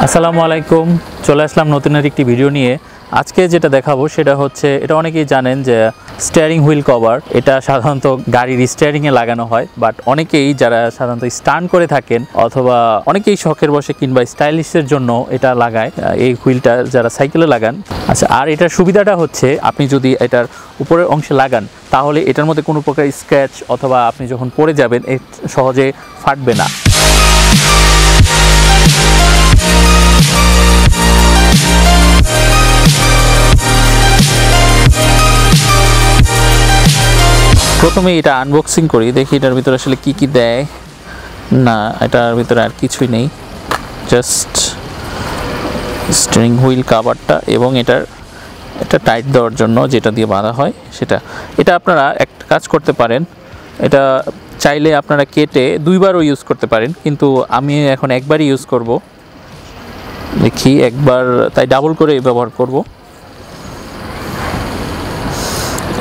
আসসালামু আলাইকুম, চলে আসলাম নতুন একটি ভিডিও নিয়ে। আজকে যেটা দেখাবো সেটা হচ্ছে, এটা অনেকেই জানেন যে স্টিয়ারিং হুইল কভার, এটা সাধারণত গাড়ির স্টিয়ারিংয়ে লাগানো হয়। বাট অনেকেই যারা সাধারণত স্টান্ট করে থাকেন অথবা অনেকেই শখের বসে কিংবা স্টাইলিশের জন্য এটা লাগায়, এই হুইলটা যারা সাইকেলে লাগান। আচ্ছা, আর এটার সুবিধাটা হচ্ছে আপনি যদি এটার উপরের অংশে লাগান তাহলে এটার মধ্যে কোনো প্রকার স্ক্র্যাচ অথবা আপনি যখন পড়ে যাবেন সহজে ফাটবে না। প্রথমে এটা আনবক্সিং করি, দেখি এটার ভিতরে আসলে কি কি দেয়। না, এটার ভিতরে আর কিছুই নেই, জাস্ট স্টিয়ারিং হুইল কভারটা এবং এটা টাইট দেওয়ার জন্য যেটা দিয়ে বাঁধা হয় সেটা। এটা আপনারা একটা কাজ করতে পারেন, এটা চাইলে আপনারা কেটে দুইবারও ইউজ করতে পারেন, কিন্তু আমি এখন একবারই ইউজ করব। দেখি একবার, তাই ডাবল করে ব্যবহার করব।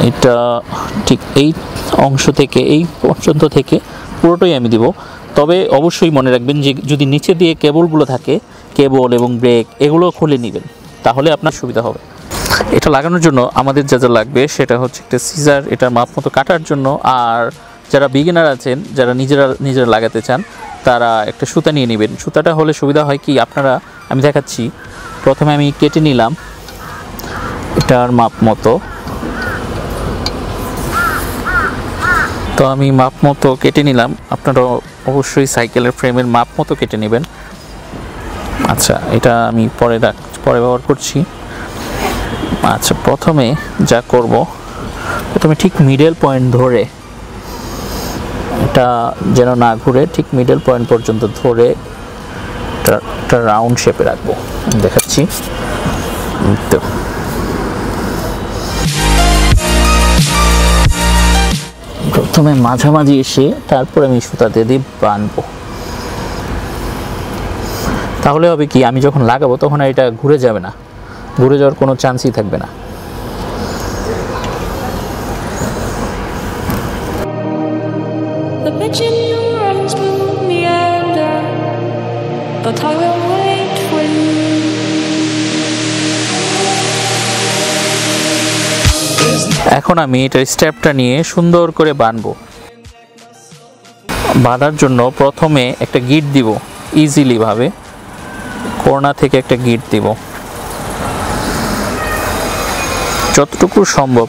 এটা ঠিক এই অংশ থেকে এই পর্যন্ত থেকে পুরোটাই আমি দিব। তবে অবশ্যই মনে রাখবেন যে যদি নিচে দিয়ে কেবলগুলো থাকে, কেবল এবং ব্রেক, এগুলো খুলে নেবেন, তাহলে আপনার সুবিধা হবে। এটা লাগানোর জন্য আমাদের যা যা লাগবে সেটা হচ্ছে একটা সিজার, এটার মাপ মতো কাটার জন্য। আর যারা বিগিনার আছেন, যারা নিজেরা লাগাতে চান, তারা একটা সুতা নিয়ে নেবেন। সুতাটা হলে সুবিধা হয় কি, আপনারা, আমি দেখাচ্ছি। প্রথমে আমি কেটে নিলাম এটার মাপ মতো, তো আমি মাপ মতো কেটে নিলাম। আপনারা অবশ্যই সাইকেলের ফ্রেমের মাপ মতো কেটে নেবেন। আচ্ছা, এটা আমি পরে ব্যবহার করছি। আচ্ছা, প্রথমে যা করব, প্রথমে ঠিক মিডল পয়েন্ট ধরে, এটা যেন না ঘুরে, ঠিক মিডল পয়েন্ট পর্যন্ত ধরে একটা রাউন্ড শেপে রাখবো। দেখাচ্ছি তো। প্রথমে মাঝামাঝি এসে তারপর আমি সুতা দিয়ে বাঁধবো। তাহলে হবে কি, আমি যখন লাগাবো তখন এটা ঘুরে যাবে না, ঘুরে যাওয়ার কোনো চান্সই থাকবে না। এখন আমি এটার স্টেপটা নিয়ে সুন্দর করে বাঁধবো। বাঁধার জন্য প্রথমে একটা গিট দিব, ইজিলি ভাবে কোণা থেকে একটা গিট দিব, যতটুকু সম্ভব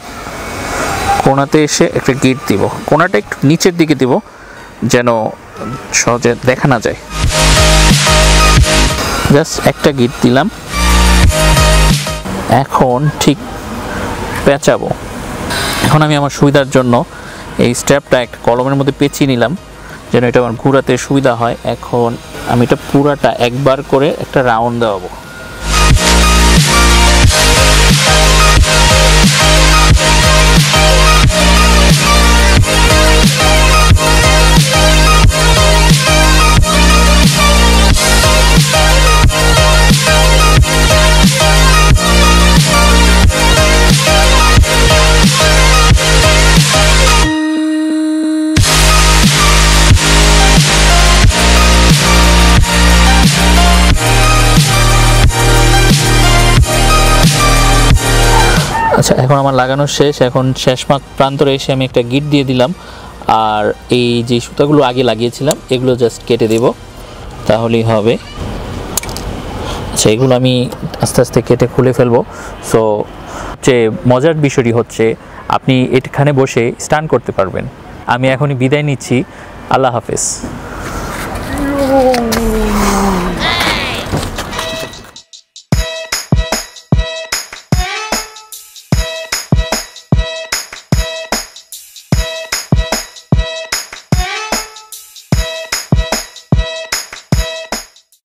কোণাতে এসে একটা গিট দিব। কোণাটা একটু নিচের দিকে দিব যেন সহজে দেখা না যায়। জাস্ট একটা গিট দিলাম। এখন ঠিক পেঁচাবো। এখন আমি আমার সুবিধার জন্য এই স্টেপটা একটা কলমের মধ্যে পেঁচিয়ে নিলাম যেন এটা আমার ঘোরাতে সুবিধা হয়। এখন আমি এটা পুরাটা একবার করে একটা রাউন্ড দেওয়াবো। আচ্ছা, এখন আমার লাগানো শেষ। এখন শেষ প্রান্তরে এসে আমি একটা গিট দিয়ে দিলাম। আর এই যে সুতাগুলো আগে লাগিয়েছিলাম এগুলো জাস্ট কেটে দেব, তাহলেই হবে। আচ্ছা, এগুলো আমি আস্তে আস্তে কেটে খুলে ফেলবো। সো যে মজার বিষয়টি হচ্ছে, আপনি এখানে বসে স্টান্ট করতে পারবেন। আমি এখনই বিদায় নিচ্ছি, আল্লাহ হাফেজ।